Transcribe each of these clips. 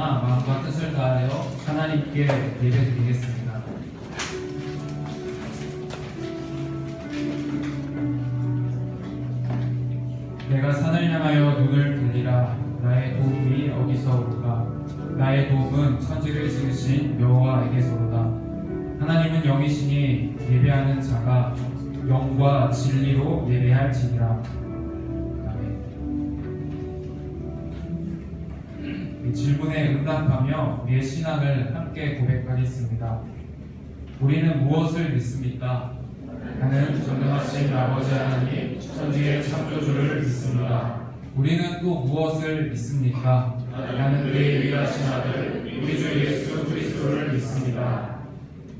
일어나 마음과 뜻을 다하여 하나님께 예배드리겠습니다. 내가 산을 향하여 눈을 들리라. 나의 도움이 어디서 오르까? 나의 도움은 천지를 지으신 여호와에게서로다. 하나님은 영이시니 예배하는 자가 영과 진리로 예배할지니라. 이 질문에 응답하며 우리의 신앙을 함께 고백하겠습니다. 우리는 무엇을 믿습니까? 나는 전능하신 아버지 하나님 천지의 창조주를 믿습니다. 우리는 또 무엇을 믿습니까? 나는 그의 유일하신 아들 우리 주 예수 그리스도를 믿습니다.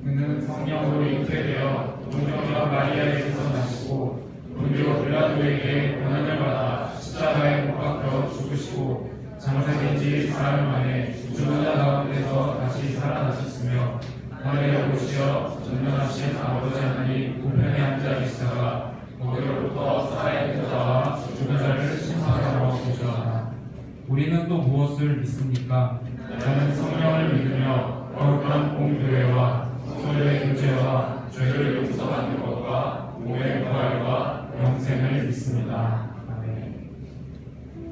그는 성령으로 잉태되어 동정녀 마리아에게서 나시고 본디오 빌라도에게 고난을 받아 십자가에 못 박혀 죽으시고 장사된 지 사흘 만에 죽은 자 가운데서 다시 살아나셨으며 하늘에 오시어 전능하신 아버지 하나님 우편에 앉아 계시다가 거기로부터 살아있는 자와 죽은 자를 심판하러 오시리라. 우리는 또 무엇을 믿습니까? 나는 성령을 믿으며 거룩한 공교회와 성도의 교제와 죄를 용서받는 것과 몸의 부활과 영생을 믿습니다. 아멘.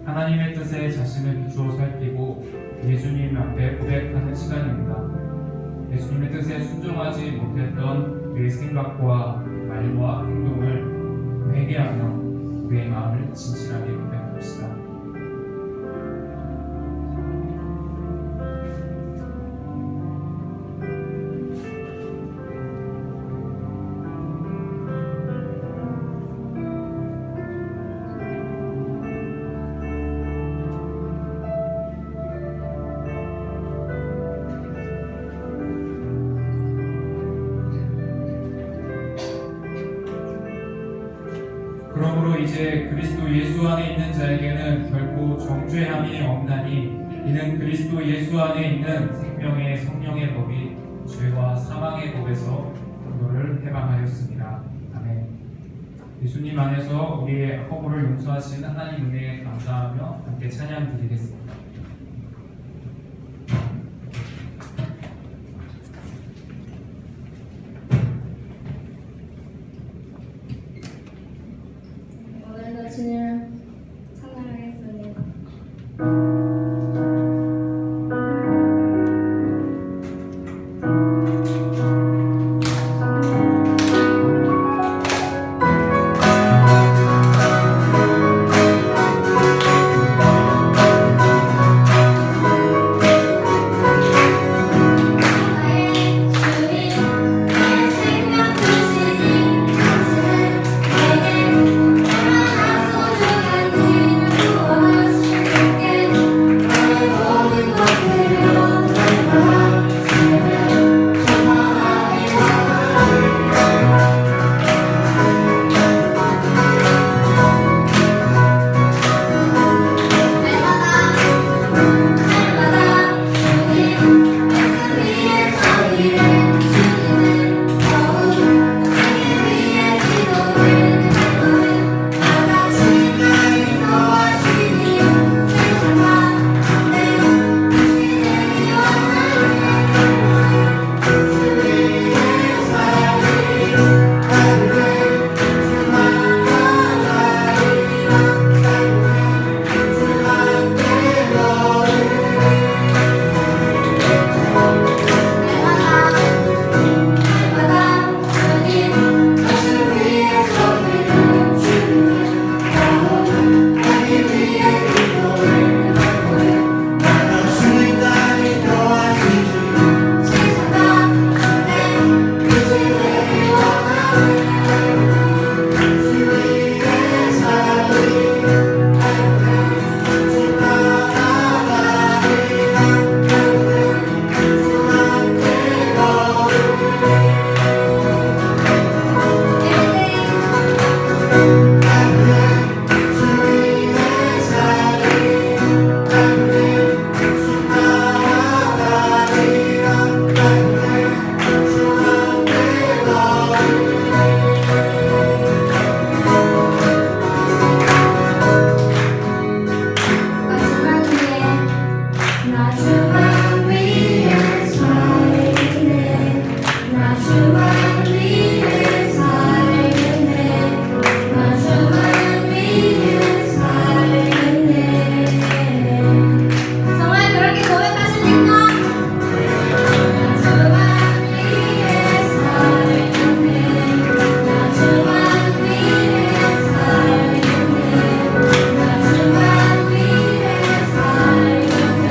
하나님의 뜻에 자신을 비추어 살피고 예수님 앞에 고백하는 시간입니다. 예수님의 뜻에 순종하지 못했던 우리의 생각과 말과 행동을 회개하며 우리의 마음을 진실하게 고백합시다. 그러므로 이제 그리스도 예수 안에 있는 자에게는 결코 정죄함이 없나니 이는 그리스도 예수 안에 있는 생명의 성령의 법이 죄와 사망의 법에서 너를 해방하였습니다. 아멘. 예수님 안에서 우리의 허물을 용서하신 하나님 은혜에 감사하며 함께 찬양 드리겠습니다. 주님 찬양하겠습니다. 주만 위해 살겠네 나 주만 위해 살겠네 나 주만 위해 살겠네 정말 그렇게 고백하십니까? 나 주만 위해 살겠네 나 주만 위해 살겠네 나 주만 위해 살겠네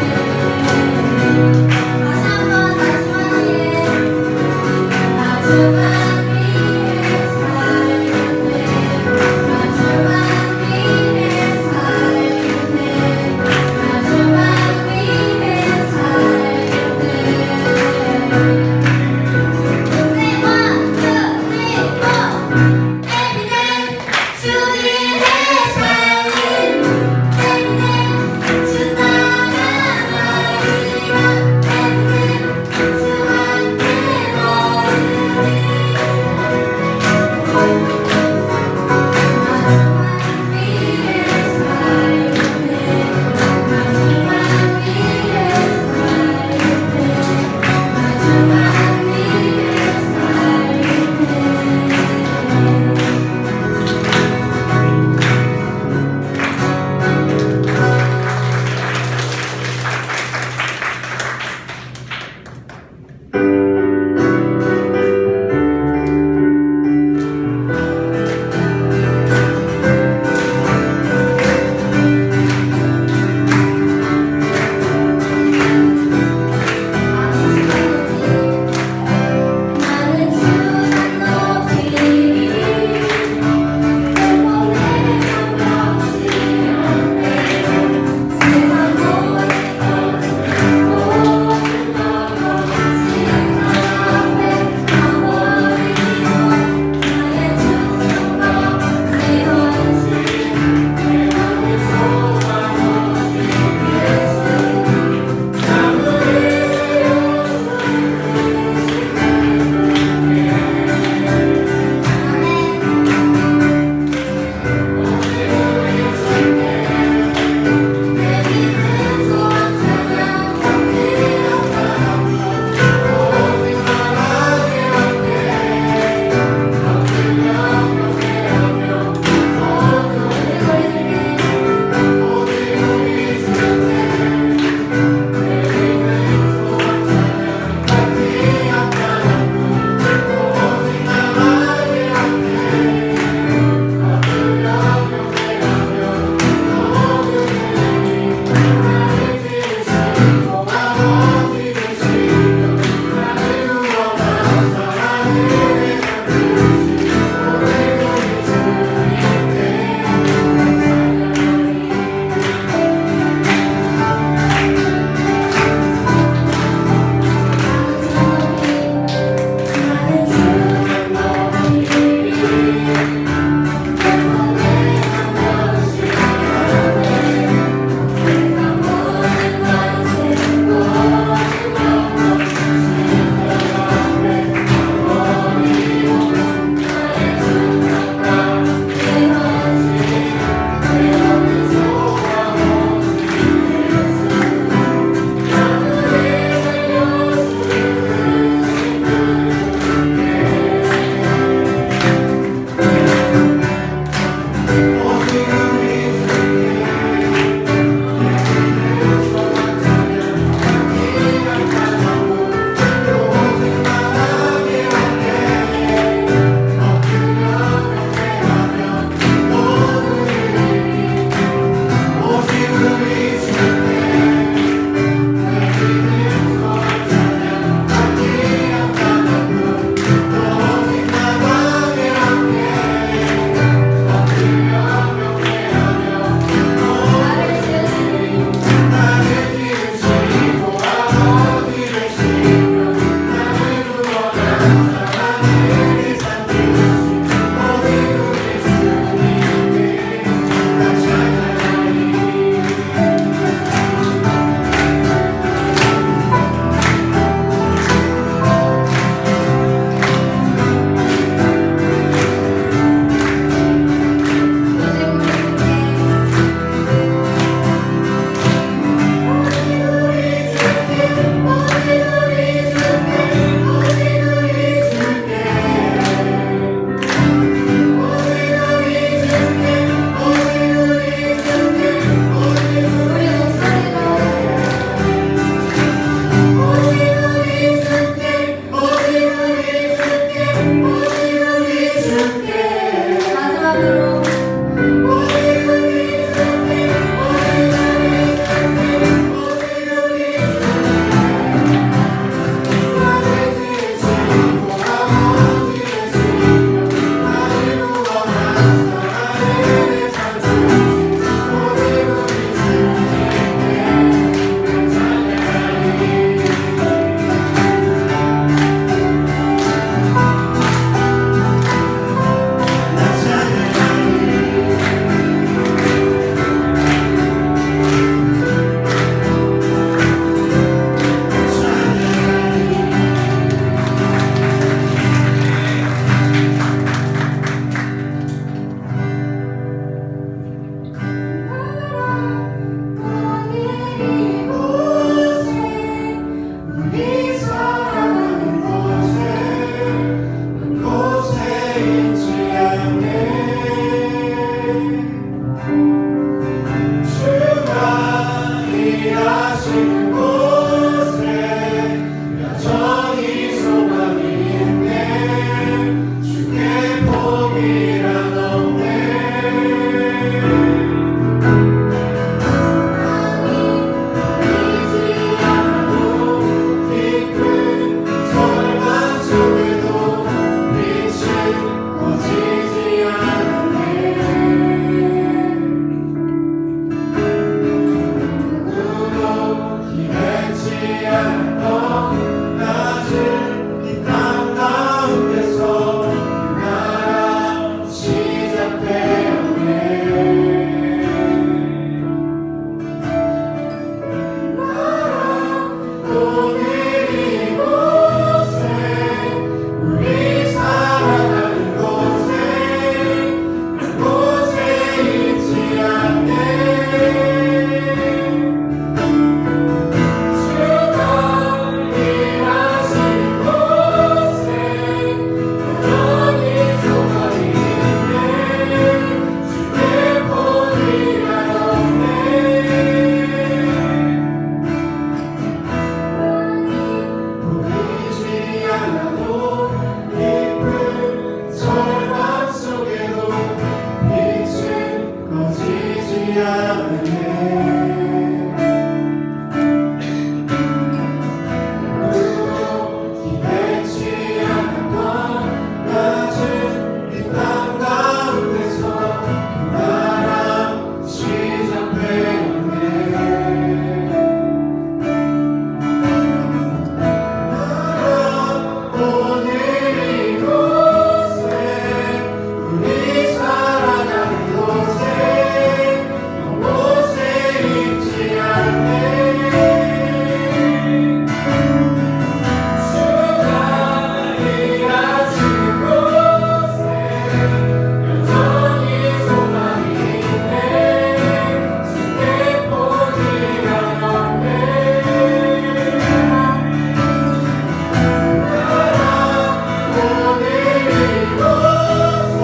않았던 낮은 이 땅 가운데서 나라 시작되었네. 나라 오늘 이곳에 우리 살아가는 곳에 그곳에 있지 않네. 주가 일하신 곳에 여전히 소망이 있네. 주의 보리가 없네. 보이지 않아도 깊은 절망 속에도 빛은 꺼지지 않네. 누구도 기대치 않았던 낮은 이 땅 가운데서 나라 시작되었네. 오늘 이곳에 우리 살아가는 곳에 그곳에 있지 않네. 주가 일하신 곳에 여전히 소망이 있네. 주의 보리가 없네. 오늘 이곳에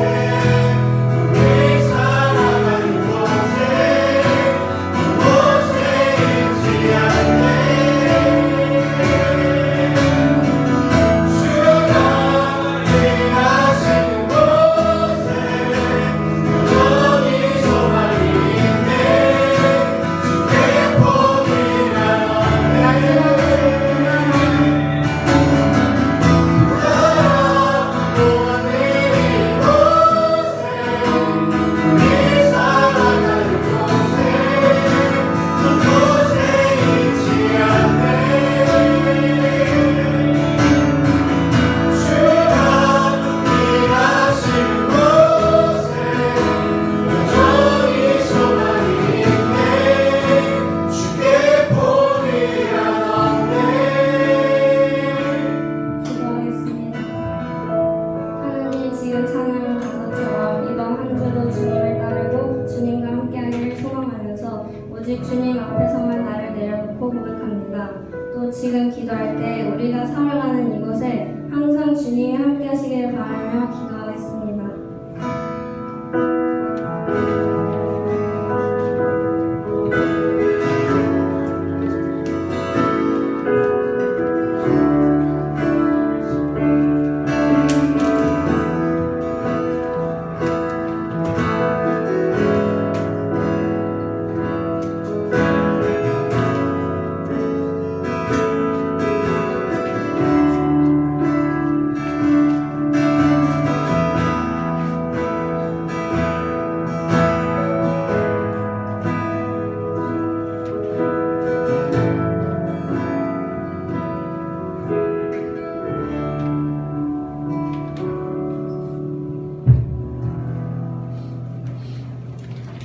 우리 살아가는 곳에 그곳에 있지 않네. 주가 일하신 곳에 여전히 소망이 있네. 주의 보리가 없네. 오늘 이곳에 우리 살아가는 곳에 그곳에 있지 않네. 주가 일하신 곳에 여전히 소망이 있네. 주의 보리가 없네. 기도하겠습니다. 하나님, 지금 찬양을 한 것처럼 이번 한 주도 주님을 따르고 주님과 함께하기를 소망하면서 오직 주님 앞에서만 나를 내려놓고 고백합니다. 또 지금 기도할 때 우리가 살아가는 이곳에 항상 주님이 함께하시기를 바라며 기도하겠습니다.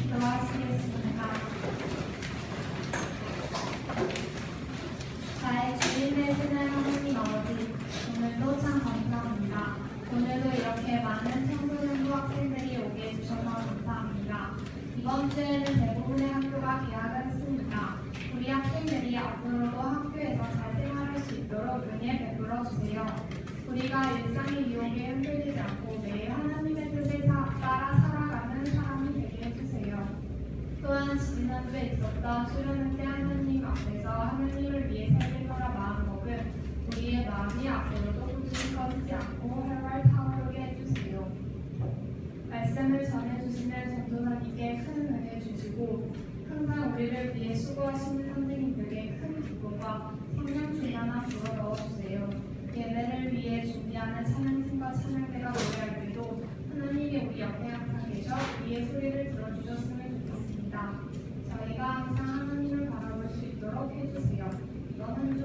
기도하시겠습니다. 나의 주님의 신의 하나님 아버지, 오늘도 참 감사합니다. 오늘도 이렇게 많은 청소년부 학생들이 오게 해주셔서 감사합니다. 이번 주에는 대부분의 학교가 개학을 했습니다. 우리 학생들이 앞으로도 학교에서 잘 생활할 수 있도록 은혜 베풀어 주세요. 우리가 일상의 유혹에 흔들리지 않고 매일 하나님의 뜻에 따라 살아가는 사람이 되게 해주세요. 또한 지난주에 있었던 수련회 때 하나님 앞에서 하나님을 위해 살릴 거라 마음먹은 우리의 마음이 앞으로도 꾸준히 꺼지지 않고 활활 타오르게 해주세요. 말씀을 전해주시는 전도사님께 큰 은혜 주시고 항상 우리를 위해 수고하시는 선생님들에게 큰 기쁨과 성령 충만함 불어 넣어주세요. 예배를 위해 준비하는 찬양팀과 찬양대가 노래할 때도 하나님이 우리 옆에 항상 계셔 우리의 소리를 들어주셨으면 좋겠습니다. 저희가 항상 하나님을 바라볼 수 있도록 해주세요. 이번 한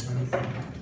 하겠습니다.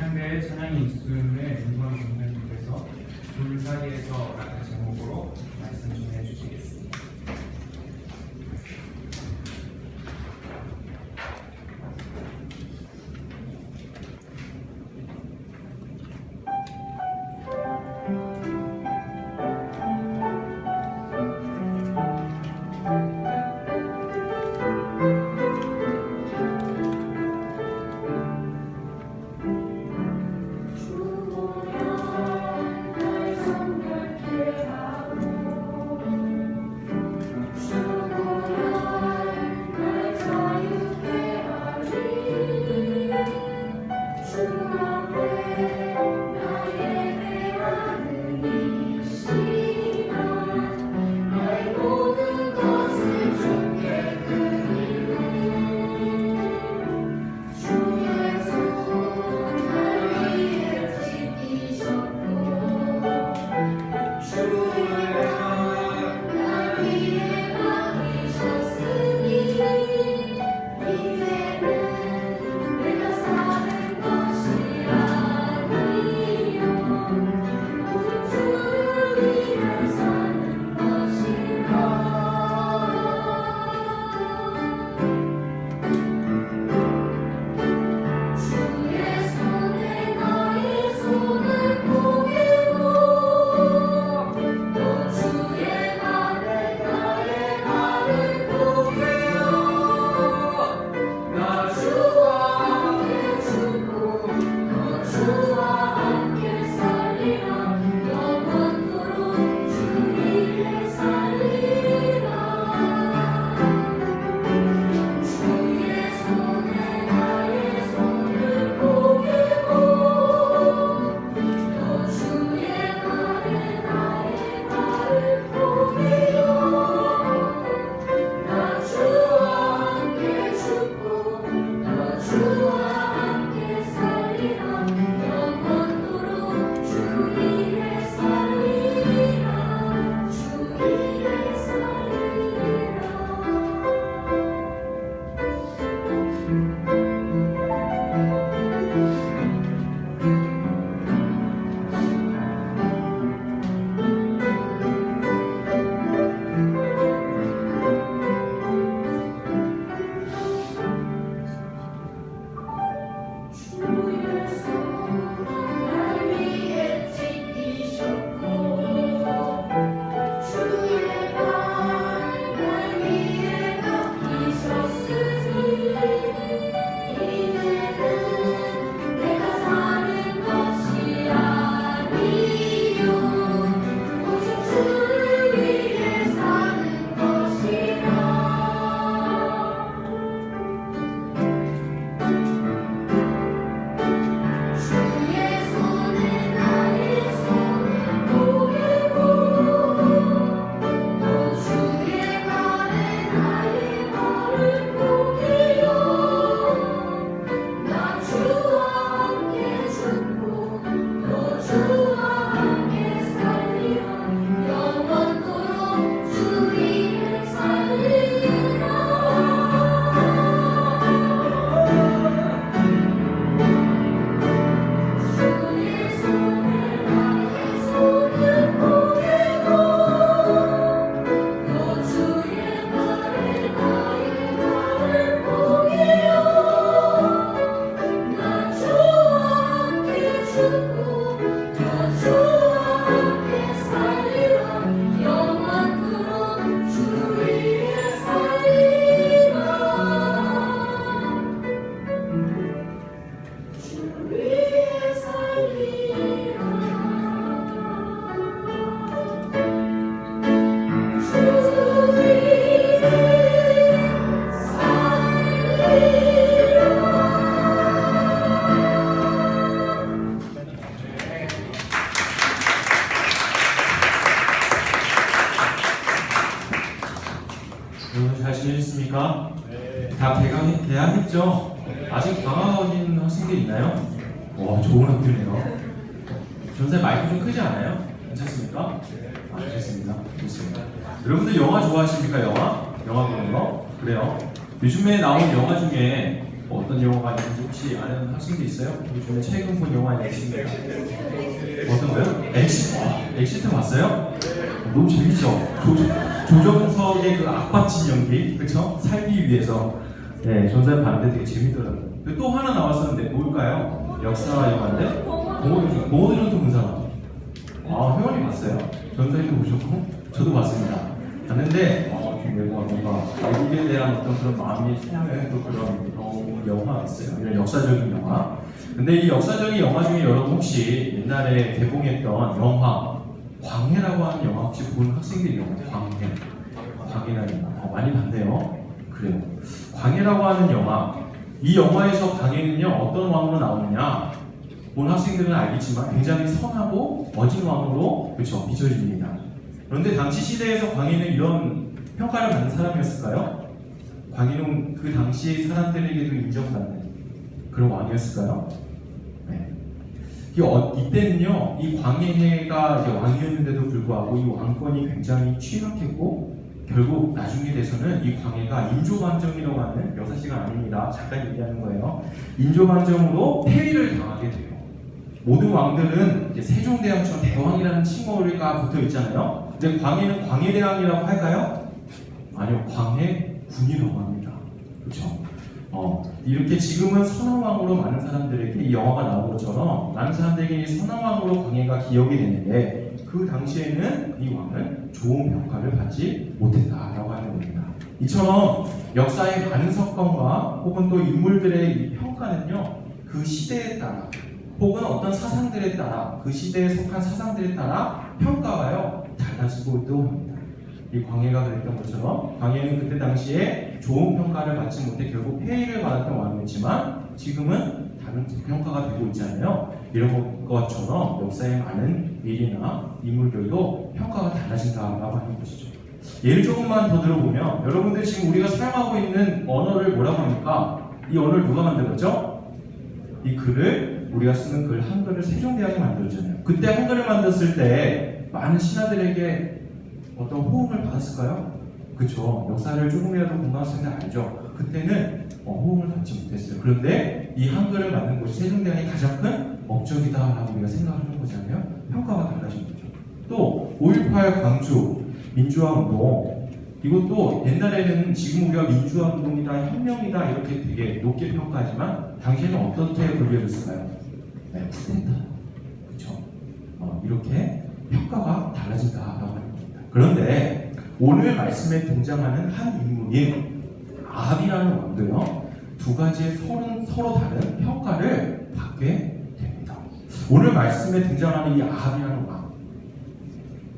찬양대의 찬양이 있음에 윤광 선생님께서 둘 사이에서 라는 제목으로 말씀 전해 주시겠습니다. 다 개항했죠? 아직 방학인 학생들 있나요? 와, 좋은 학교네요. 전세 마이크 좀 크지 않아요? 괜찮습니까? 아, 괜찮습니다. 좋습니다. 여러분들 영화 좋아하십니까? 영화 보는 거? 그래요. 요즘에 나온 영화 중에 어떤 영화가 있는지 혹시 아는 학생들 있어요? 요즘에 최근 본 영화 있습니까? 어떤 거요? 엑시트 봤어요? 너무 재밌죠? 조정석의 그 악받친 연기, 그쵸? 살기 위해서. 네, 전사를 봤는데 되게 재밌더라고요. 그리고 또 하나 나왔었는데 뭘까요? 역사 영화인데? 봉오드전투 문사람. 아, 회원이 봤어요? 전사님도 보셨고? 저도 봤습니다. 봤는데 좀 뭔가 외국에 대한 어떤 그런 마음이 생각하는 또 그런 영화가 있어요. 이런 역사적인 영화. 근데 이 역사적인 영화 중에 여러분 혹시 옛날에 개봉했던 영화 광해라고 하는 영화 혹시 본 학생들이 영화 광해라는 영화 많이 봤네요. 그래요. 광해라고 하는 영화, 이 영화에서 광해는요 어떤 왕으로 나오느냐, 본 학생들은 알겠지만 굉장히 선하고 멋진 왕으로 그렇죠 비춰집니다. 그런데 당시 시대에서 광해는 이런 평가를 받는 사람이었을까요? 광해는 그 당시 사람들에게도 인정받는 그런 왕이었을까요? 네. 이때는요 이 광해가 이제 왕이었는데도 불구하고 이 왕권이 굉장히 취약했고, 결국 나중에 돼서는 이 광해가 인조반정이라고 하는 6시간 아닙니다. 잠깐 얘기하는 거예요. 인조반정으로 폐위를 당하게 돼요. 모든 왕들은 이제 세종대왕처럼 대왕이라는 칭호가 붙어 있잖아요. 근데 광해는 광해대왕이라고 할까요? 아니요, 광해군이라고 합니다. 그렇죠? 이렇게 지금은 선왕왕으로 많은 사람들에게 이 영화가 나온 것처럼 많은 사람들에게 이 선왕왕으로 광해가 기억이 되는데, 그 당시에는 이 왕은 좋은 평가를 받지 못했다라고 하는 겁니다. 이처럼 역사의 많은 사건과 혹은 또 인물들의 이 평가는요 그 시대에 따라 혹은 어떤 사상들에 따라, 그 시대에 속한 사상들에 따라 평가가요 달라지고 또 합니다. 이 광해가 그랬던 것처럼 광해는 그때 당시에 좋은 평가를 받지 못해 결국 폐위를 받았던 왕이었지만 지금은 다른 평가가 되고 있잖아요. 이런 것처럼 역사의 많은 일이나 인물들도 평가가 달라진다라고 하는 것이죠. 예를 조금만 더 들어보면 여러분들 지금 우리가 사용하고 있는 언어를 뭐라고 합니까? 이 언어를 누가 만들었죠? 이 글을, 우리가 쓰는 글 한글을 세종대왕이 만들었잖아요. 그때 한글을 만들었을 때 많은 신하들에게 어떤 호응을 받았을까요? 그쵸. 역사를 조금이라도 공부한 학생들 알죠? 그때는 호응을 받지 못했어요. 그런데 이 한글을 만든 곳이 세종대왕이 가장 큰 업적이다라고 우리가 생각하는 거잖아요. 평가가 달라진 거죠. 또 5.18 광주 민주화운동, 이것도 옛날에는 지금 우리가 민주화운동이다, 혁명이다 이렇게 되게 높게 평가하지만 당시에는 어떻게 불려졌을까요? 네, 쿠데타. 그렇죠. 이렇게 평가가 달라진다라고 하는 겁니다. 그런데 오늘 말씀에 등장하는 한 인물인 아합이라는 왕도요, 두 가지의 서로 다른 평가를 받게 됩니다. 오늘 말씀에 등장하는 이 아합이라는 왕,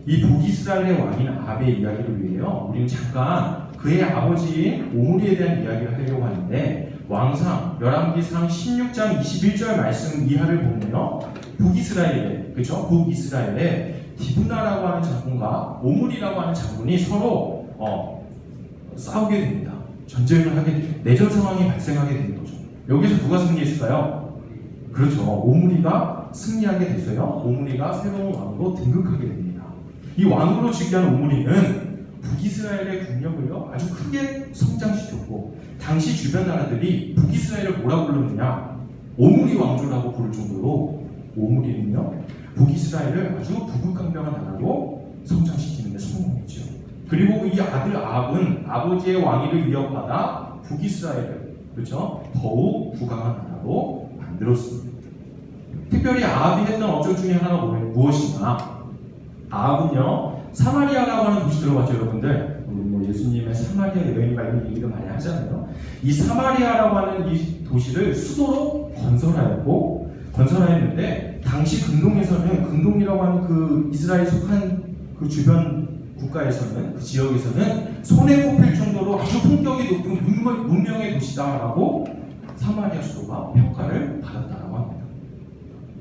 이 북이스라엘의 왕인 아합의 이야기를 위해요 우리는 잠깐 그의 아버지인 오므리에 대한 이야기를 하려고 하는데, 왕상 열왕기상 16장 21절 말씀 이하를 보면요 북이스라엘에, 그렇죠? 북이스라엘에 디브나라고 하는 장군과 오므리라고 하는 장군이 서로 싸우게 됩니다. 전쟁을 하게 돼요. 내전 상황이 발생하게 되는 거죠. 여기서 누가 승리했을까요? 그렇죠. 오므리가 승리하게 됐어요. 오므리가 새로운 왕으로 등극하게 됩니다. 이 왕으로 즉위한 오므리는 북이스라엘의 국력을요 아주 크게 성장시켰고, 당시 주변 나라들이 북이스라엘을 뭐라고 불렀느냐, 오므리 왕조라고 부를 정도로 오므리는요 북이스라엘을 아주 부국강병한 나라로 성장시키는 데 성공했죠. 그리고 이 아들 아합은 아버지의 왕위를 이어받아 북이스라엘을, 그렇죠, 더욱 부강한 나라로 만들었습니다. 특별히 아합이 했던 업적 중에 하나가 무엇이냐, 아합은요 사마리아라고 하는 도시 들어봤죠 여러분들? 우리 예수님의 사마리아 여인과 이런 얘기도 많이 하잖아요. 이 사마리아라고 하는 이 도시를 수도로 건설하였는데 당시 근동이라고 하는 그 이스라엘 속한 그 주변 국가에서는, 그 지역에서는 손에 꼽힐 정도로 아주 품격이 높은 문명의 도시다라고 사마리아 수도가 평가를 받았다라고 합니다.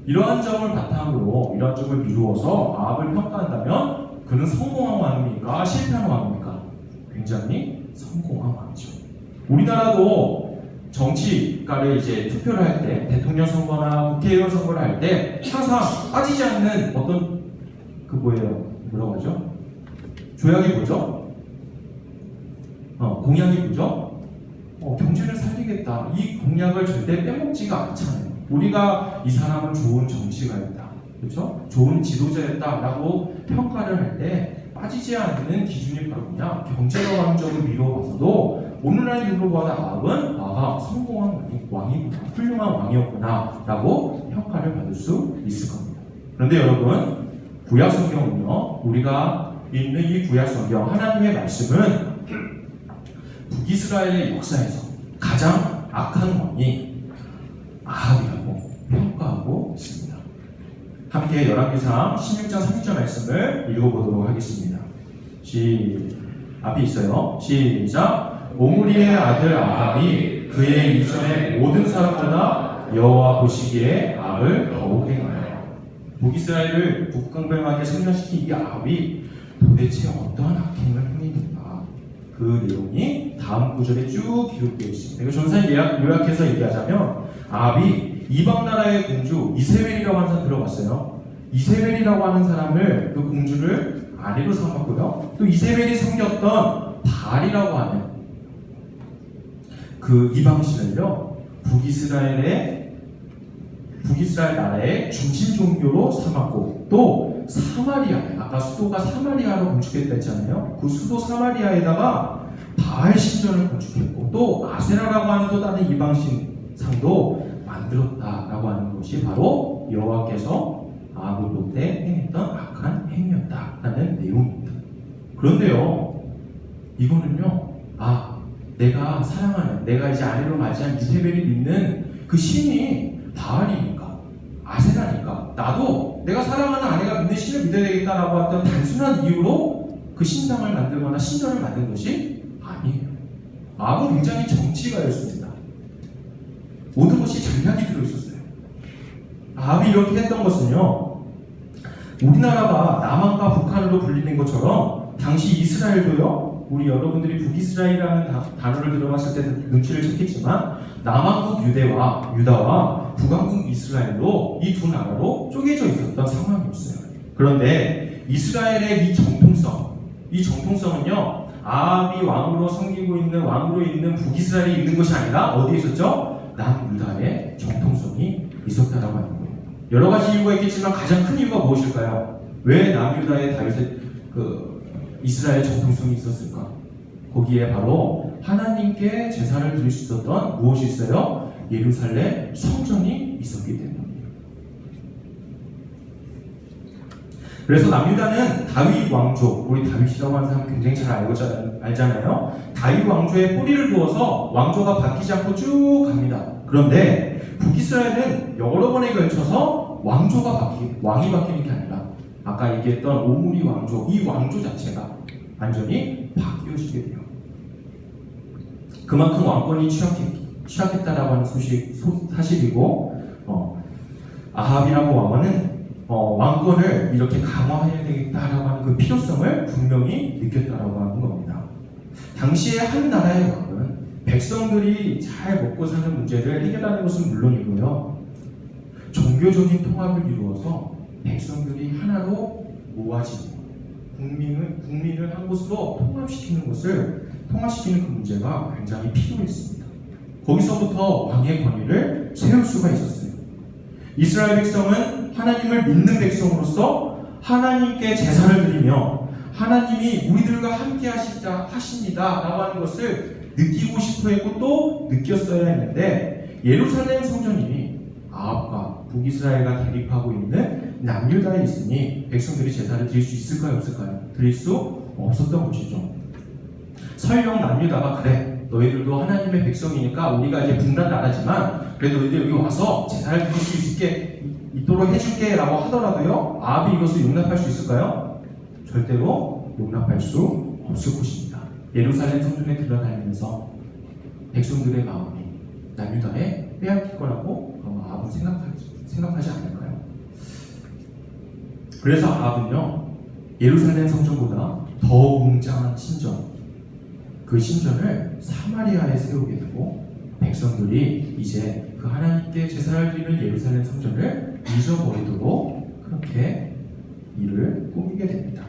이러한 점을 바탕으로, 이러한 점을 이루어서 아합을 평가한다면 그는 성공한 왕입니까? 실패한 왕입니까? 굉장히 성공한 왕이죠. 우리나라도 정치가를 이제 투표를 할 때, 대통령 선거나 국회의원 선거를 할 때 항상 빠지지 않는 어떤 뭐라고 하죠? 조약이 뭐죠? 공약이 뭐죠? 경제를 살리겠다. 이 공약을 절대 빼먹지가 않잖아요. 우리가 이 사람은 좋은 정치가였다. 그렇죠? 좋은 지도자였다라고 평가를 할 때 빠지지 않는 기준이 바로 뭐냐? 경제적 왕적을 미뤄봐서도 오늘날 이름으로 봐도 아합은 성공한 왕이구나, 훌륭한 왕이었구나 라고 평가를 받을 수 있을 겁니다. 그런데 여러분, 구약 성경은요, 우리가 읽는 이 구약 성경 하나님의 말씀은 북이스라엘의 역사에서 가장 악한 왕이 아합이라고 평가하고 있습니다. 함께 열왕기상 16장 30절 말씀을 읽어보도록 하겠습니다. 앞에 있어요. 시작. 오므리의 아들 아합이 그의 이전의 모든 사람보다 여호와 보시기에 악을 더욱 행하여 북이스라엘을 북강병하게 생존시킨 이 아합이 도대체 어떠한 악행을 행했는가? 그 내용이 다음 구절에 쭉 기록되어 있습니다. 이거 전사에 요약해서 얘기하자면 아합이 이방 나라의 공주 이세벨이라고 하는 사람 들어봤어요. 이세벨이라고 하는 사람을 그 공주를 아내로 삼았고요. 또 이세벨이 섬겼던 바알이라고 하는 그 이방신을요 북이스라엘 나라의 중심 종교로 삼았고 또 사마리아, 아까 수도가 사마리아로 건축했다 했잖아요. 그 수도 사마리아에다가 바알 신전을 건축했고 또 아세라라고 하는 또 다른 이방신 상도 만들었다라고 하는 것이 바로 여호와께서 아합을 볼 때 행했던 악한 행위였다라는 내용입니다. 그런데요, 이거는요, 내가 사랑하는, 내가 이제 아내로 맞이한 이세벨이 믿는 그 신이 바알이니까, 아세라니까, 나도 내가 사랑하는 아내가 믿는 신을 믿어야 되겠다라고 했던 단순한 이유로 그 신상을 만들거나 신전을 만든 것이 아니에요. 아합은 굉장히 정치가였습니다. 모든 것이 전략이 들어있었어요. 아합이 이렇게 했던 것은요, 우리나라가 남한과 북한으로 불리는 것처럼 당시 이스라엘도요, 우리 여러분들이 북이스라엘이라는 단어를 들어봤을 때 눈치를 챘겠지만 남한국 유다와 북한국 이스라엘로 이 두 나라로 쪼개져 있었던 상황이었어요. 그런데 이스라엘의 이 정통성은요, 아합이 왕으로 있는 북이스라엘이 있는 것이 아니라 어디에 있었죠? 남유다의 정통성이 있었다라고 하는 거예요. 여러 가지 이유가 있겠지만 가장 큰 이유가 무엇일까요? 왜 남유다의 이스라엘 정통성이 있었을까? 거기에 바로 하나님께 제사를 드릴 수 있었던 무엇이 있어요? 예루살렘 성전이 있었기 때문입니다. 그래서 남유다는 다윗 왕조, 우리 다윗이라고 하는 사람 굉장히 잘 알잖아요. 다윗 왕조에 뿌리를 두어서 왕조가 바뀌지 않고 쭉 갑니다. 그런데 북이스라엘은 여러 번에 걸쳐서 왕이 바뀌는 게 아니라 아까 얘기했던 오므리 왕조, 이 왕조 자체가 완전히 바뀌어지게 돼요. 그만큼 왕권이 취약했다라고 하는 사실이고, 아합이라고 왕은 왕권을 이렇게 강화해야 되겠다라고 하는 그 필요성을 분명히 느꼈다라고 하는 겁니다. 당시에 한 나라의 왕은 백성들이 잘 먹고 사는 문제를 해결하는 것은 물론이고요, 종교적인 통합을 이루어서 백성들이 하나로 모아지는 국민을 한 곳으로 통합시키는 그 문제가 굉장히 필요했습니다. 거기서부터 왕의 권위를 세울 수가 있었어요. 이스라엘 백성은 하나님을 믿는 백성으로서 하나님께 제사를 드리며 하나님이 우리들과 함께 하십니다 라고 하는 것을 느끼고 싶어 했고 또 느꼈어야 했는데, 예루살렘 성전이 아합과 북이스라엘과 대립하고 있는 남유다에 있으니 백성들이 제사를 드릴 수 있을까요? 없을까요? 드릴 수 없었던 것이죠. 설령 남유다가 그래, 너희들도 하나님의 백성이니까 우리가 이제 분단 나라지만 그래도 너희들 여기 와서 제사를 드릴 수 있도록 해줄게 라고 하더라도요, 아합이 이것을 용납할 수 있을까요? 절대로 용납할 수 없을 것입니다. 예루살렘 성전에 들어다니면서 백성들의 마음이 남유다에 빼앗길 거라고 아합은 생각하지 않을까요? 그래서 아합은요, 예루살렘 성전보다 더 웅장한 신전, 그 신전을 사마리아에 세우게 되고 백성들이 이제 그 하나님께 제사를 드리는 예루살렘 성전을 잊어버리도록 그렇게 일을 꾸미게 됩니다.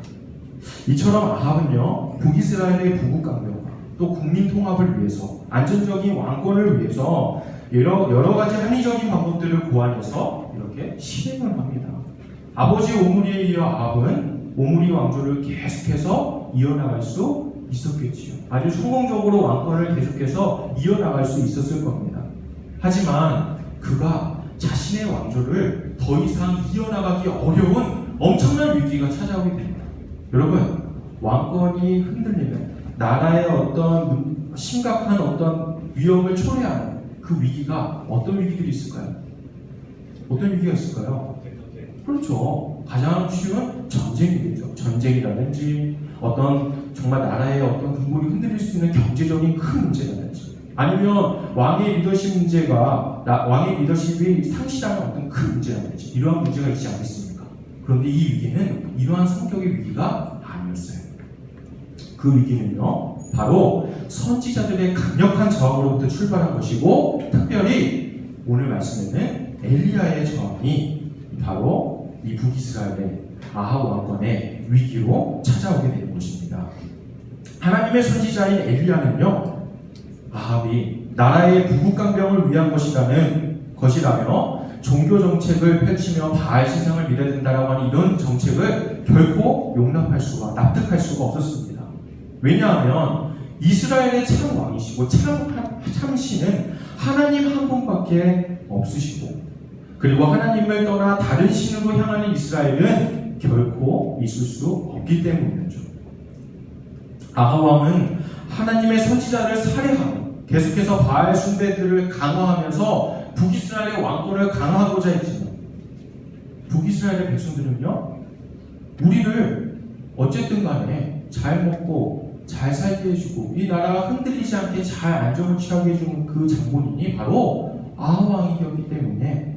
이처럼 아합은요, 북이스라엘의 부국 강력화, 또 국민 통합을 위해서, 안전적인 왕권을 위해서 여러 가지 합리적인 방법들을 고안해서 이렇게 실행을 합니다. 아버지 오므리에 이어 아합은 오므리 왕조를 계속해서 이어나갈 수 있었겠지요. 아주 성공적으로 왕권을 계속해서 이어나갈 수 있었을 겁니다. 하지만 그가 자신의 왕조를 더 이상 이어나가기 어려운 엄청난 위기가 찾아오게 됩니다. 여러분, 왕권이 흔들리면 나라의 어떤 심각한 어떤 위험을 초래하는 그 위기가 어떤 위기들이 있을까요? 어떤 위기가 있을까요? 그렇죠. 가장 쉬운 전쟁이겠죠. 전쟁이라든지 어떤 정말 나라의 어떤 근본이 흔들릴 수 있는 경제적인 큰 문제라든지, 아니면 왕의 리더십 문제가 왕의 리더십이 상실하는 어떤 큰 문제라든지, 이러한 문제가 있지 않겠습니까? 그런데 이 위기는 이러한 성격의 위기가 아니었어요. 그 위기는요, 바로 선지자들의 강력한 저항으로부터 출발한 것이고, 특별히 오늘 말씀에는 엘리야의 저항이 바로 이 북이스라엘의 아합 왕권의 위기로 찾아오게 되는 것입니다. 하나님의 선지자인 엘리야는요, 아합이 나라의 부국강병을 위한 것이라며 종교 정책을 펼치며 바알 신상을 밀어댄다라고 하는 이런 정책을 결코 납득할 수가 없었습니다. 왜냐하면 이스라엘의 참 왕이시고 참 신은 하나님 한 분밖에 없으시고, 그리고 하나님을 떠나 다른 신으로 향하는 이스라엘은 결코 있을 수 없기 때문이죠. 아합 왕은 하나님의 선지자를 살해하고 계속해서 바알 숭배들을 강화하면서 북이스라엘의 왕권을 강화하고자 했지만, 북이스라엘의 백성들은요, 우리를 어쨌든 간에 잘 먹고 잘 살게 해주고 이 나라가 흔들리지 않게 잘 안정을 취하게 해주는 그 장본인이 바로 아합 왕이었기 때문에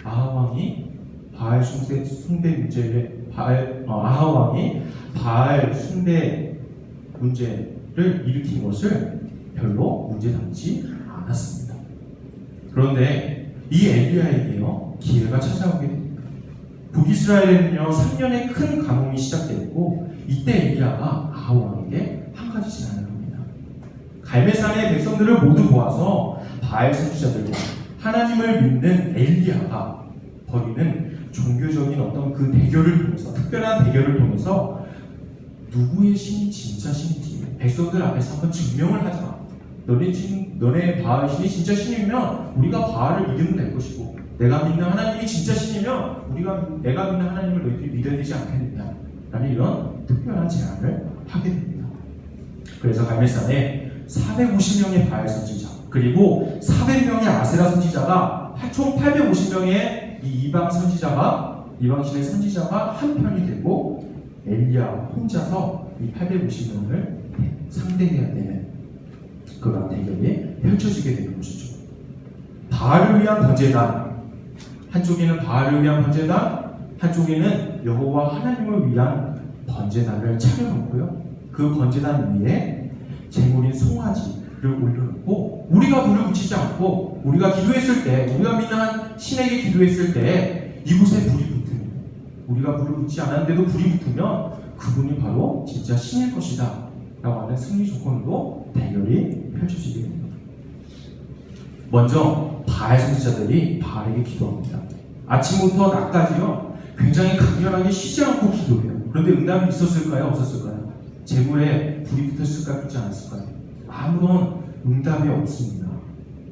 아합 왕이 바알 숭배 문제를 아합 왕이 바알 숭배 문제를 일으킨 것을 별로 문제 삼지 않았습니다. 그런데 이 엘리야에게요, 기회가 찾아오게 됩니다. 북이스라엘에는요, 3년의 큰 가뭄이 시작되었고, 이때 엘리야가 아합 왕에게 한 가지 제안을 합니다. 갈멜산의 백성들을 모두 모아서 바알 선지자들과 하나님을 믿는 엘리야가 벌이는 종교적인 어떤 그 대결을 통해서, 특별한 대결을 통해서 누구의 신이 진짜 신인지 백성들 앞에서 한번 증명을 하자. 너네 바알 신이 진짜 신이면 우리가 바알을 믿으면 될 것이고, 내가 믿는 하나님이 진짜 신이면 내가 믿는 하나님을 너희들이 믿어야 되지 않겠느냐, 라는 이런 특별한 제안을 하게 됩니다. 그래서 갈멜산에 450명의 바알 선지자, 그리고 400명의 아세라 선지자가 총 850명의 이 이방신의 선지자가 한 편이 되고, 엘리야 혼자서 이 850명을 상대해야 되는 그런 대결이 펼쳐지게 되는 것이죠. 바알을 위한 번제단, 한쪽에는 바알을 위한 번제단, 한쪽에는 여호와 하나님을 위한 번제단을 차려놓고요, 그 번제단 위에 제물인 송아지를 올려놓고, 우리가 불을 붙이지 않고 우리가 기도했을 때, 우리가 믿는 한 신에게 기도했을 때 이곳에 불이 붙으면, 우리가 불을 붙지 않았는데도 불이 붙으면 그분이 바로 진짜 신일 것이다 라고 하는 승리 조건으로 대결이 펼쳐지게 됩니다. 먼저 바알 선지자들이 바알에게 기도합니다. 아침부터 낮까지요, 굉장히 강렬하게 쉬지 않고 기도해요. 그런데 응답이 있었을까요? 없었을까요? 제물에 불이 붙었을까요? 붙지 않았을까요? 아무런 응답이 없습니다.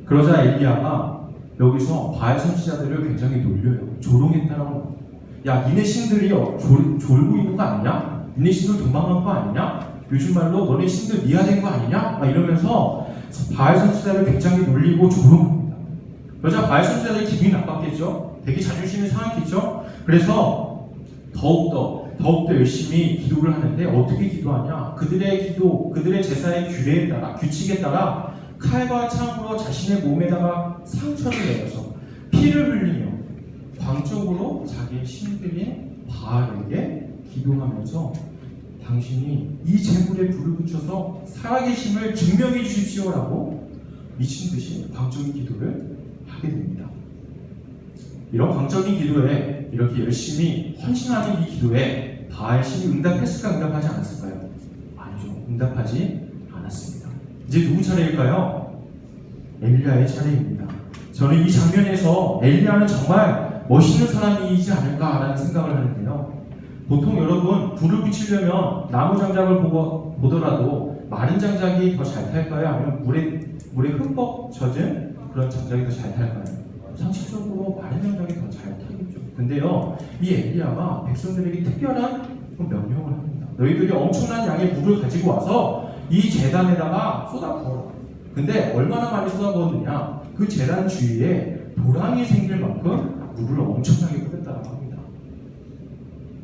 그러자 엘리야가 여기서 바알 선지자들을 굉장히 놀려요. 조롱했다라고 합니다. 야, 니네 신들이 졸고 있는 거 아니냐? 니네 신들 도망간 거 아니냐? 요즘 말로 너네 신들 미화된 거 아니냐? 막 이러면서 바알 선지자를 굉장히 놀리고 조롱합니다. 그러자 바알 선지자들이 기분이 나빴겠죠? 되게 자존심이 상했겠죠? 그래서 더욱더 열심히 기도를 하는데, 어떻게 기도하냐? 그들의 제사의 규칙에 따라 칼과 창으로 자신의 몸에다가 상처를 내어서 피를 흘리며 광적으로 자기의 신들인 바알에게 기도하면서 당신이 이 재물에 불을 붙여서 살아계심을 증명해 주십시오라고 미친 듯이 광적인 기도를 하게 됩니다. 이런 광적인 기도에 이렇게 열심히 헌신하는 이 기도에 바알 신이 응답했을까 응답하지 않았을까요? 아니죠. 응답하지 않았습니다. 이제 누구 차례일까요? 엘리야의 차례입니다. 저는 이 장면에서 엘리야는 정말 멋있는 사람이지 않을까라는 생각을 하는데요. 보통 여러분 불을 붙이려면 나무 장작을 보더라도 마른 장작이 더 잘 탈까요? 아니면 물에 흠뻑 젖은 그런 장작이 더 잘 탈까요? 상식적으로 마른 장작이 더 잘 타겠죠. 근데요, 이 엘리야가 백성들에게 특별한 명령을 합니다. 너희들이 엄청난 양의 물을 가지고 와서 이 제단에다가 쏟아부어라. 근데 얼마나 많이 쏟아부었느냐? 그 제단 주위에 도랑이 생길 만큼 물을 엄청나게 뿌렸다고 합니다.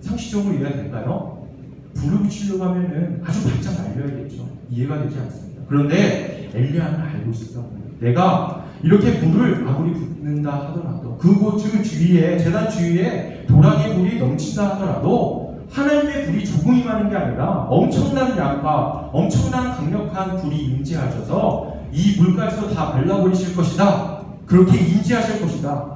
상식적으로 이해가 될까요? 불을 붙이려고 하면은 아주 바짝 날려야겠죠. 이해가 되지 않습니다. 그런데 엘리야는 알고 있었다고 합니다. 내가 이렇게 불을 아무리 붙는다 하더라도 그곳 주위에 제단 주위에 도랑의 불이 넘친다 하더라도 하나님의 불이 조금 임하는 게 아니라 엄청난 양과 엄청난 강력한 불이 임재하셔서 이 물가에서 다 발라버리실 것이다. 그렇게 임재하실 것이다.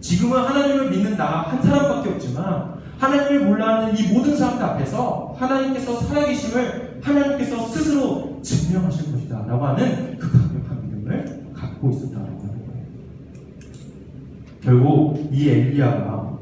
지금은 하나님을 믿는 나 한 사람밖에 없지만 하나님을 몰라하는 이 모든 사람들 앞에서 하나님께서 살아계심을 하나님께서 스스로 증명하실 것이다 라고 하는 그 강력한 믿음을 갖고 있었다고 하는 거예요. 결국 이 엘리야가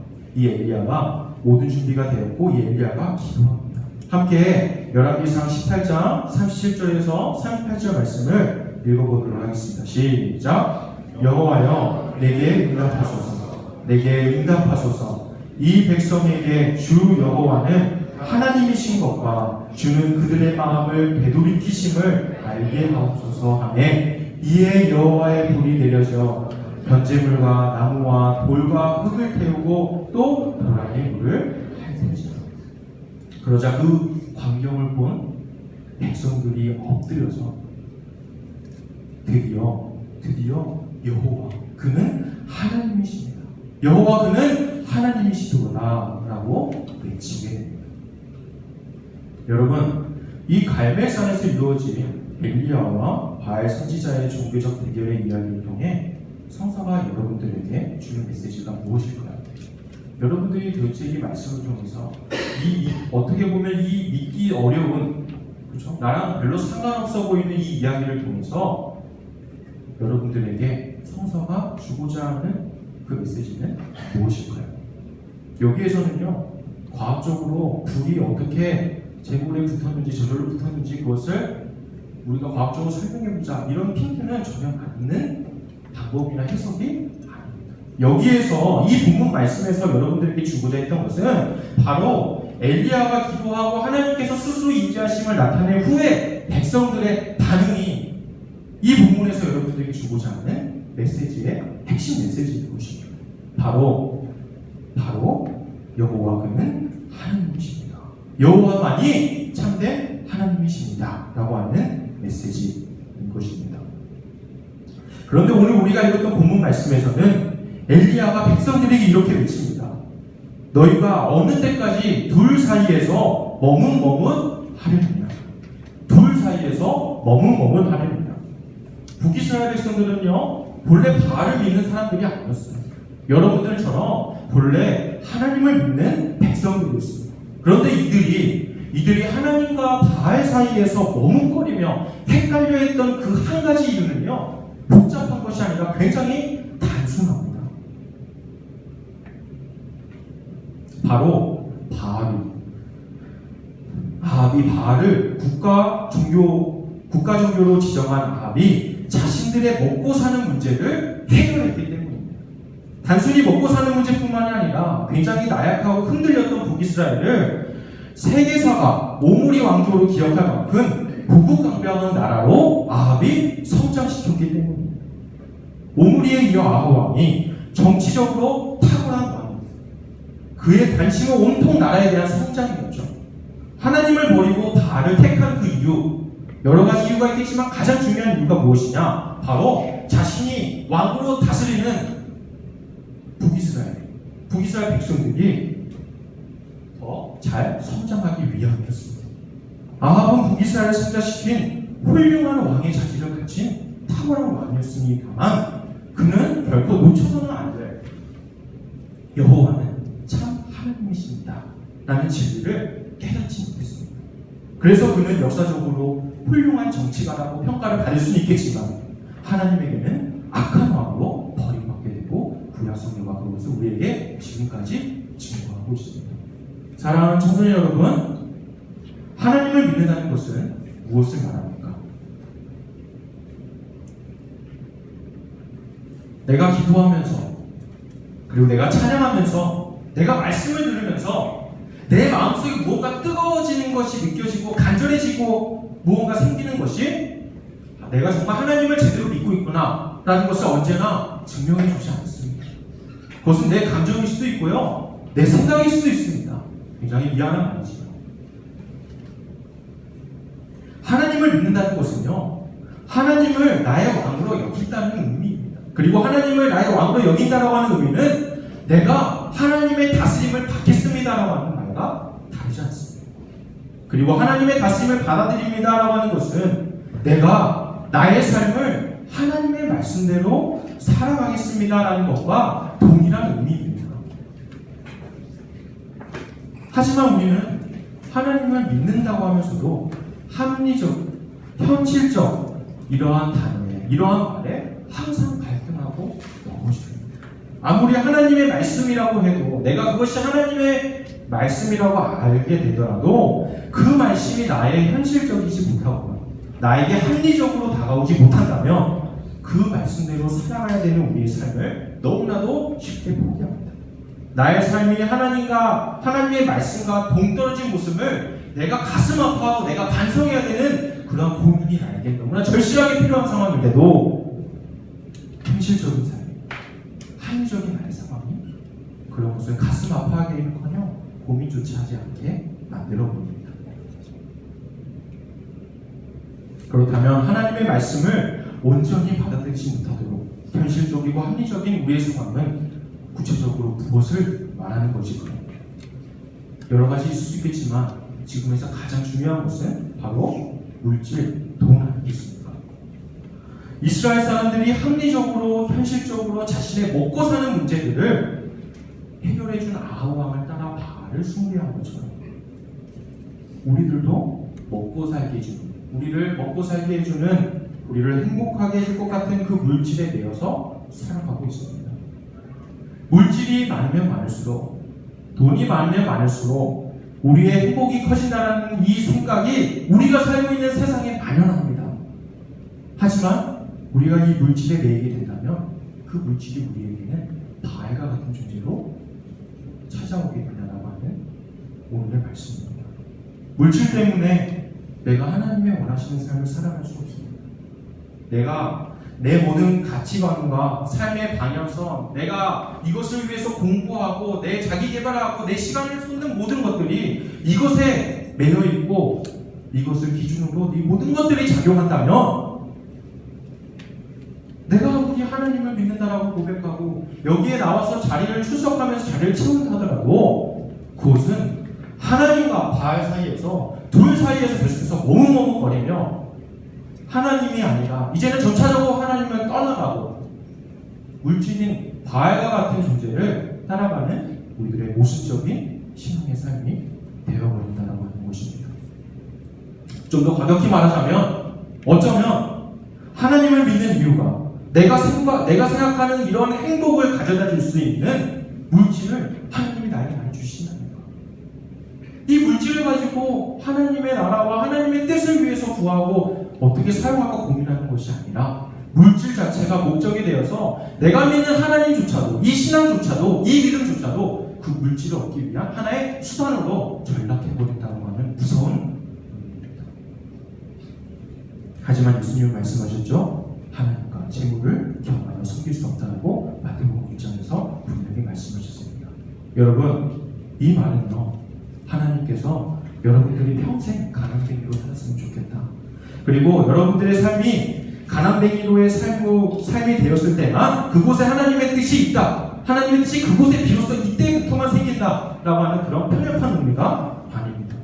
모든 준비가 되었고 이 엘리야가 기도합니다. 함께 열왕기상 18장 37절에서 38절 말씀을 읽어보도록 하겠습니다. 시작. 여호와여 내게 응답하소서. 내게 응답하소서. 이 백성에게 주 여호와는 하나님이신 것과 주는 그들의 마음을 되돌이키심을 알게 하옵소서 하매 이에 여호와의 불이 내려져 번제물과 나무와 돌과 흙을 태우고 또 도랑의 물을 핥으시라. 그러자 그 광경을 본 백성들이 엎드려서 드디어 여호와 그는 하나님이십니다. 여호와 그는 하나님이시도다 라고 외치게 됩니다. 여러분, 이 갈멜산에서 이루어진 엘리야와 바알 선지자의 종교적 대결의 이야기를 통해 성서가 여러분들에게 주는 메시지가 무엇일까요? 여러분들이 도대체 이 말씀을 통해서 어떻게 보면 이 믿기 어려운, 그렇죠? 나랑 별로 상관없어 보이는 이 이야기를 통해서 여러분들에게 성서가 주고자 하는 그 메시지는 무엇일까요? 여기에서는요, 과학적으로 불이 어떻게 재물에 붙었는지 저절로 붙었는지 그것을 우리가 과학적으로 설명해보자 이런 핑계는 전혀 맞는 방법이나 해석이 아닙니다. 여기에서 이 본문 말씀에서 여러분들에게 주고자 했던 것은 바로 엘리야가 기도하고 하나님께서 스스로 임재하심을 나타낸 후에 백성들의 반응이 이 본문에서 여러분들에게 주고자 하는 메시지의 핵심 메시지인 것입니다. 바로 여호와 그는 하나님이십니다. 여호와만이 참된 하나님이십니다 라고 하는 메시지인 것입니다. 그런데 오늘 우리가 읽었던 본문 말씀에서는 엘리야가 백성들에게 이렇게 외칩니다. 너희가 어느 때까지 둘 사이에서 머뭇머뭇하려느냐. 둘 사이에서 머뭇머뭇하려느냐. 북이스라엘 백성들은요, 본래 바알을 믿는 사람들이 아니었어요. 여러분들처럼 본래 하나님을 믿는 백성들이었습니다. 그런데 이들이 하나님과 바알 사이에서 머뭇거리며 헷갈려 했던 그 한 가지 이유는요, 복잡한 것이 아니라 굉장히 단순합니다. 바로 아합이 바알을 국가 종교로 지정한 아합이 자신들의 먹고 사는 문제를 해결했기 때문입니다. 단순히 먹고 사는 문제뿐만이 아니라 굉장히 나약하고 흔들렸던 북이스라엘을 세계사가 오므리 왕조로 기억할 만큼 부국강병한 나라로 아합이 성장시켰기 때문입니다. 오므리에 이어 아합 왕이 정치적으로 탁월한 왕입니다. 그의 관심은 온통 나라에 대한 성장이었죠. 하나님을 버리고 바알을 택한 그 이유, 여러 가지 이유가 있겠지만 가장 중요한 이유가 무엇이냐? 바로 자신이 왕으로 다스리는 북이스라엘 백성들이 더 잘 성장하기 위함이었습니다. 아합은 북이스라엘을 승자시킨 훌륭한 왕의 자질을 가진 탁월한 왕이었으니까만 그는 결코 놓쳐서는 안 돼. 여호와는 참 하나님이십니다 라는 진리를 깨닫지 못했습니다. 그래서 그는 역사적으로 훌륭한 정치가라고 평가를 받을 수는 있겠지만 하나님에게는 악한 왕으로 버림받게 되고 구약 성경과 그것을 우리에게 지금까지 증거하고 있습니다. 사랑하는 청소년 여러분, 하나님을 믿는다는 것은 무엇을 말합니까? 내가 기도하면서 그리고 내가 찬양하면서 내가 말씀을 들으면서 내 마음속에 무언가 뜨거워지는 것이 느껴지고 간절해지고 무언가 생기는 것이 내가 정말 하나님을 제대로 믿고 있구나 라는 것을 언제나 증명해 주지 않습니다. 그것은 내 감정일 수도 있고요, 내 생각일 수도 있습니다. 굉장히 미안한 말이지만 하나님을 믿는다는 것은요, 하나님을 나의 왕으로 여긴다는 의미입니다. 그리고 하나님을 나의 왕으로 여긴다라고 하는 의미는 내가 하나님의 다스림을 받겠습니다라고 하는 말과 다르지 않습니다. 그리고 하나님의 다스림을 받아들입니다라고 하는 것은 내가 나의 삶을 하나님의 말씀대로 살아가겠습니다라는 것과 동일한 의미입니다. 하지만 우리는 하나님을 믿는다고 하면서도 합리적, 현실적 이러한 단어에, 이러한 말에 항상 갈등하고 넘어집니다. 아무리 하나님의 말씀이라고 해도 내가 그것이 하나님의 말씀이라고 알게 되더라도 그 말씀이 나의 현실적이지 못하고 나에게 합리적으로 다가오지 못한다면 그 말씀대로 살아가야 되는 우리의 삶을 너무나도 쉽게 포기합니다. 나의 삶이 하나님의 말씀과 동떨어진 모습을 내가 가슴 아파하고 내가 반성해야 되는 그런 고민이 나에게 너무나 절실하게 필요한 상황인데도 현실적인 삶, 합리적인 나의 상황이 그런 것을 가슴 아파하기는커녕 고민조차 하지 않게 만들어 버립니다. 그렇다면 하나님의 말씀을 온전히 받아들이지 못하도록 현실적이고 합리적인 우리의 상황은 구체적으로 무엇을 말하는 것일까요? 여러 가지 있을 수 있겠지만 지금에서 가장 중요한 것은 바로 물질, 돈 아니겠습니까? 이스라엘 사람들이 합리적으로, 현실적으로 자신의 먹고 사는 문제들을 해결해준 아합 왕을 따라 바알을 숭배한 것처럼 우리들도 먹고 살게 해주는, 우리를 먹고 살게 해주는, 우리를 행복하게 해줄 것 같은 그 물질에 대해서 살아가고 있습니다. 물질이 많으면 많을수록, 돈이 많으면 많을수록 우리의 행복이 커진다는 이 생각이 우리가 살고 있는 세상에 만연합니다. 하지만 우리가 이 물질에 매이게 된다면 그 물질이 우리에게는 바알과 같은 존재로 찾아오게 된다고 하는 오늘의 말씀입니다. 물질 때문에 내가 하나님의 원하시는 삶을 살아갈 수 없습니다. 내가 내 모든 가치관과 삶의 방향성, 내가 이것을 위해서 공부하고 내 자기 개발하고 내 시간을 쏟는 모든 것들이 이것에 매여 있고 이것을 기준으로 이 모든 것들이 작용한다면 내가 아무리 하나님을 믿는다라고 고백하고 여기에 나와서 자리를 출석하면서 자리를 채운다 하더라도 그것은 하나님과 바알 사이에서, 둘 사이에서 계속해서 머뭇머뭇거리며 하나님이 아니라 이제는 점차적으로 하나님을 떠나가고 물질인 바알과 같은 존재를 따라가는 우리들의 모순적인 신앙의 삶이 되어버린다라고 하는 것입니다. 좀 더 과격히 말하자면 어쩌면 하나님을 믿는 이유가 내가 생각하는 이런 행복을 가져다 줄 수 있는 물질을 하나님이 나에게 많이 주시는 거예요. 이 물질을 가지고 하나님의 나라와 하나님의 뜻을 위해서 구하고 어떻게 사용할까 고민하는 것이 아니라 물질 자체가 목적이 되어서 내가 믿는 하나님조차도, 이 신앙조차도, 이 믿음조차도 그 물질을 얻기 위한 하나의 수단으로 전락해버린다고 하는 무서운 의미입니다. 하지만 예수님은 말씀하셨죠? 하나님과 재물을 겸하여 섬길 수 없다고 마태복음 6장에서 분명히 말씀하셨습니다. 여러분, 이 말은요, 하나님께서 여러분들이 평생 가난뱅이로 살았으면 좋겠다. 그리고 여러분들의 삶이 가난뱅이로의 삶이 되었을 때만 그곳에 하나님의 뜻이 있다. 하나님의 뜻이 그곳에 비로소 이때부터만 생긴다라고 하는 그런 편협한 의미가 아닙니다.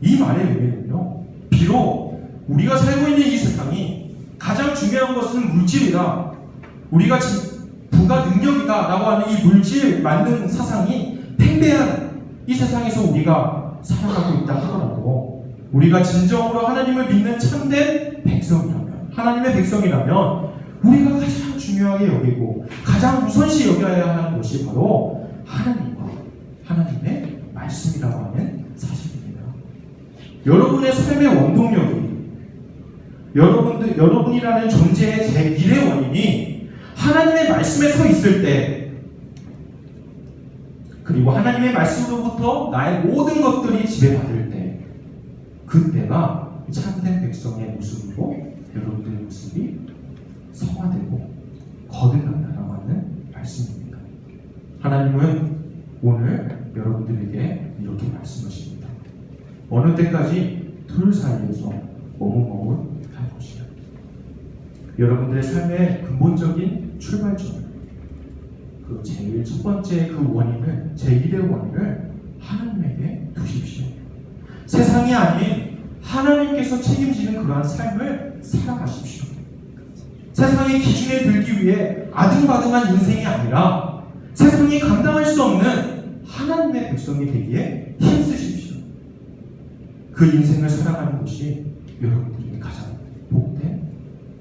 이 말의 의미는요, 비록 우리가 살고 있는 이 세상이 가장 중요한 것은 물질이다, 우리가 부가 능력이다 라고 하는 이 물질 만능 사상이 팽배한 이 세상에서 우리가 살아가고 있다 하더라도, 우리가 진정으로 하나님을 믿는 참된 백성이라면, 하나님의 백성이라면 우리가 가장 중요하게 여기고 가장 우선시 여겨야 하는 것이 바로 하나님과 하나님의 말씀이라고 하는 사실입니다. 여러분의 삶의 원동력이, 여러분이라는 존재의 제 미래 원인이 하나님의 말씀에 서 있을 때, 그리고 하나님의 말씀으로부터 나의 모든 것들이 지배받을 때, 그때가 참된 백성의 모습으로 여러분들의 모습이 성화되고 거듭난다라고 하는 말씀입니다. 하나님은 오늘 여러분들에게 이렇게 말씀하십니다. 어느 때까지 둘 사이에서 머뭇머뭇할 것이냐. 여러분들의 삶의 근본적인 출발점, 그 제일 첫 번째 그 원인을, 제1의 원인을 하나님에게 두십시오. 세상이 아닌 하나님께서 책임지는 그러한 삶을 살아가십시오. 세상의 기준에 들기 위해 아등바등한 인생이 아니라 세상이 감당할 수 없는 하나님의 백성이 되기에 힘쓰십시오. 그 인생을 살아가는 것이 여러분들이 가장 복된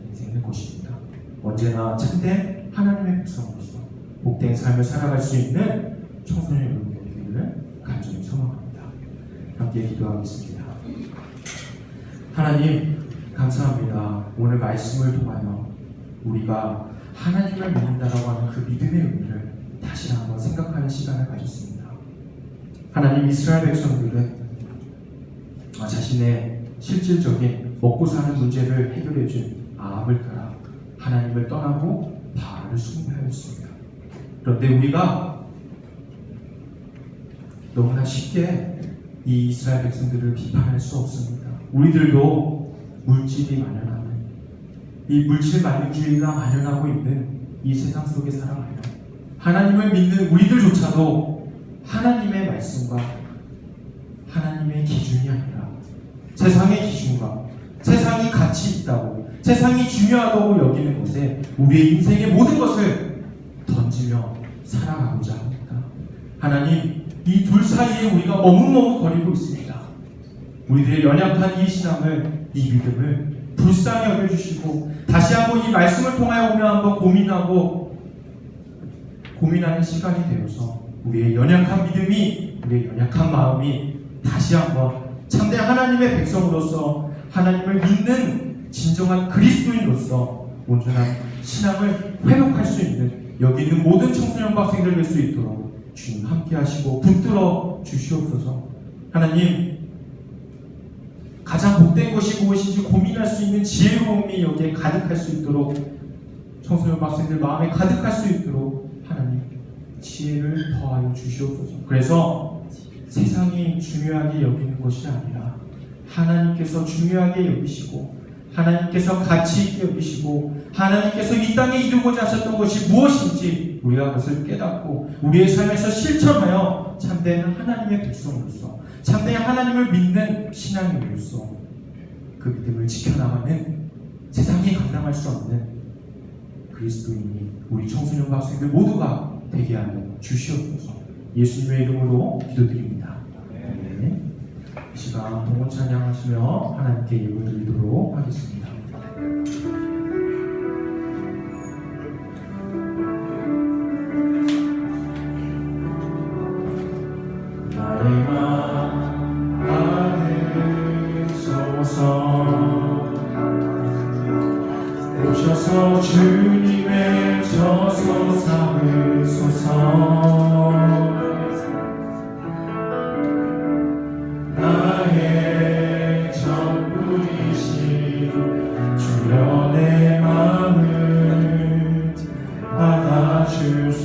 인생일 것입니다. 언제나 참된 하나님의 백성으로서 복된 삶을 살아갈 수 있는 청소년 여러분의 되기를 간절히 소망합니다. 함께 기도하겠습니다. 하나님, 감사합니다. 오늘 말씀을 통하여 우리가 하나님을 믿는다라고 하는 그 믿음의 의미를 다시 한번 생각하는 시간을 가졌습니다. 하나님, 이스라엘 백성들은 자신의 실질적인 먹고 사는 문제를 해결해 준 아합을 따라 하나님을 떠나고 바알을 숭배하였습니다. 그런데 우리가 너무나 쉽게 이 이스라엘 백성들을 비판할 수 없습니다. 우리들도 물질이 만연하는, 이 물질 만능주의가 만연하고 있는 이 세상 속에 살아가며 하나님을 믿는 우리들조차도 하나님의 말씀과 하나님의 기준이 아니라 세상의 기준과 세상이 가치 있다고, 세상이 중요하다고 여기는 것에 우리의 인생의 모든 것을 던지며 살아가고자 합니다. 하나님, 이 둘 사이에 우리가 머뭇머뭇거리고 있습니다. 우리들의 연약한 이 신앙을, 이 믿음을 불쌍히 여겨주시고 다시 한번 이 말씀을 통하여 오며 한번 고민하는 시간이 되어서 우리의 연약한 믿음이, 우리의 연약한 마음이 다시 한번 참된 하나님의 백성으로서 하나님을 믿는 진정한 그리스도인으로서 온전한 신앙을 회복할 수 있는 여기 있는 모든 청소년과 학생들 될 수 있도록 주님 함께 하시고 붙들어 주시옵소서. 하나님, 가장 복된 것이 무엇인지 고민할 수 있는 지혜로움이 여기에 가득할 수 있도록, 청소년 학생들 마음에 가득할 수 있도록 하나님 지혜를 더하여 주시옵소서. 그래서 세상이 중요하게 여기는 것이 아니라 하나님께서 중요하게 여기시고 하나님께서 가치 있게 여기시고 하나님께서 이 땅에 이루고자 하셨던 것이 무엇인지 우리가 그것을 깨닫고 우리의 삶에서 실천하여 참된 하나님의 백성으로서, 참된 하나님을 믿는 신앙인으로서 그 믿음을 지켜나가는 세상이 감당할 수 없는 그리스도인이 우리 청소년과 학생들 모두가 되게 하여 주시옵소서. 예수님의 이름으로 기도드립니다. 네. 이 시간 동원 찬양하시며 하나님께 예물 드리도록 하겠습니다. 나의 마음 받으소서. 오셔서 주님의 저소 삼으소서. 나의 전부이신 주여 내 마음을 받아주소서.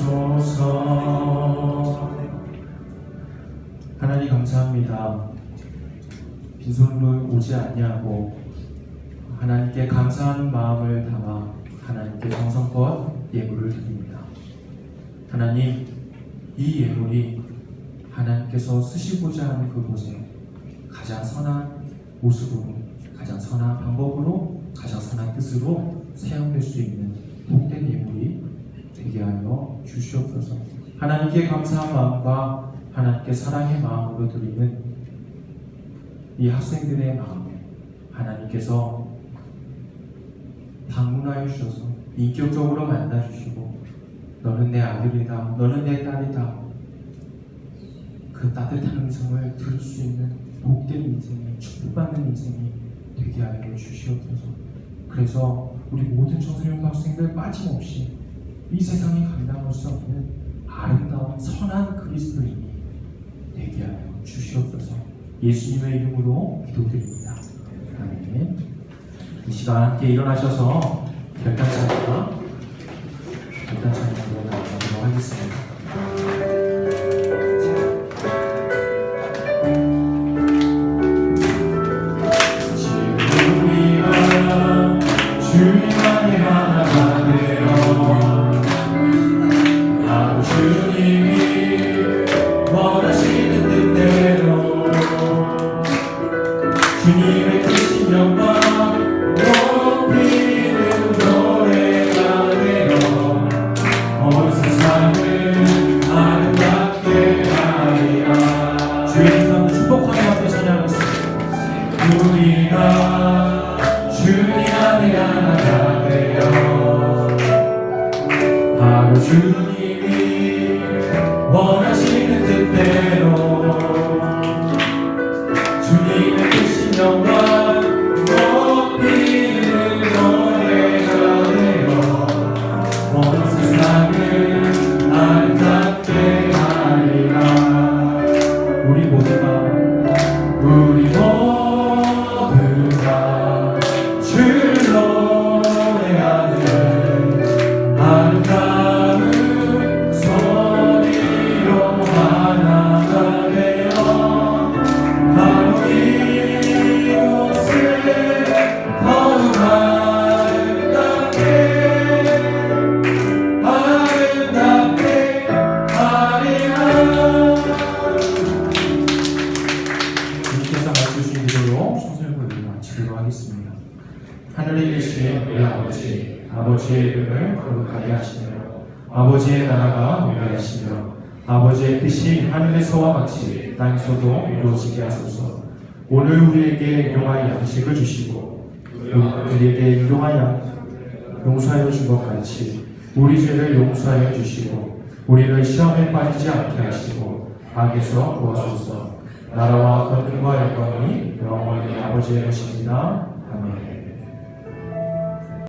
하나님 감사합니다. 빈손으로 오지 아니하고 하나님께 감사하는 마음을 담아 하나님께 정성껏 예물을 드립니다. 하나님, 이 예물이 하나님께서 쓰시고자 하는 그곳에 가장 선한 모습으로, 가장 선한 방법으로, 가장 선한 뜻으로 사용될 수 있는 복된 예물이 되게 하여 주시옵소서. 하나님께 감사한 마음과 하나님께 사랑의 마음으로 드리는 이 학생들의 마음에 하나님께서 방문하여 주셔서 인격적으로 만나 주시고, 너는 내 아들이다, 너는 내 딸이다, 그 따뜻한 음성을 들을 수 있는 복된 인생이, 축복받는 인생이 되게 하여 주시옵소서. 그래서 우리 모든 청소년과 학생들 빠짐없이 이 세상에 감당할 수 없는 아름다운 선한 그리스도인이 되게 하여 주시옵소서. 예수님의 이름으로 기도드립니다. 아멘. 이 시간 함께 일어나셔서 결단찬양으로 나가도록 하겠습니다. 주님만이 하나가 되어 하루 주님이 원하시는 뜻대로 주님의 크신 영광 높이는 노래가 되어 온 세상을 아름답게 하리라. 주의 이름으로 축복하며 함께 찬양하겠습니다. 우리가 주님 안에 하나가 되어 하루 주님이 원하시는 뜻대로 주님의 크신 영광 높이는 노래가 되어 온 세상을 아름답게 하리라. 우리 모두가 주를 노래하는 아름다운 소리로 하나가 되어 바로 이곳을 더욱 아름답게 하리라. 주님께서 말씀주신 기도로 청소년부를 마치도록 하겠습니다. 하늘에 계신 우리 아버지, 아버지의 이름을 거룩하게 하시며 아버지의 나라가 오게 하시며 아버지의 뜻이 하늘에서와 같이 땅에서도 이루어지게 하소서. 오늘 우리에게 일용할 양식을 주시고 우리에게 일용할 용서하여 준 것 같이 우리 죄를 용서하여 주시고 우리를 시험에 빠지지 않게 하시고 악에서 구하소서. 나라와 권능과 영광이 영원히 아버지의 것입니다. 아멘.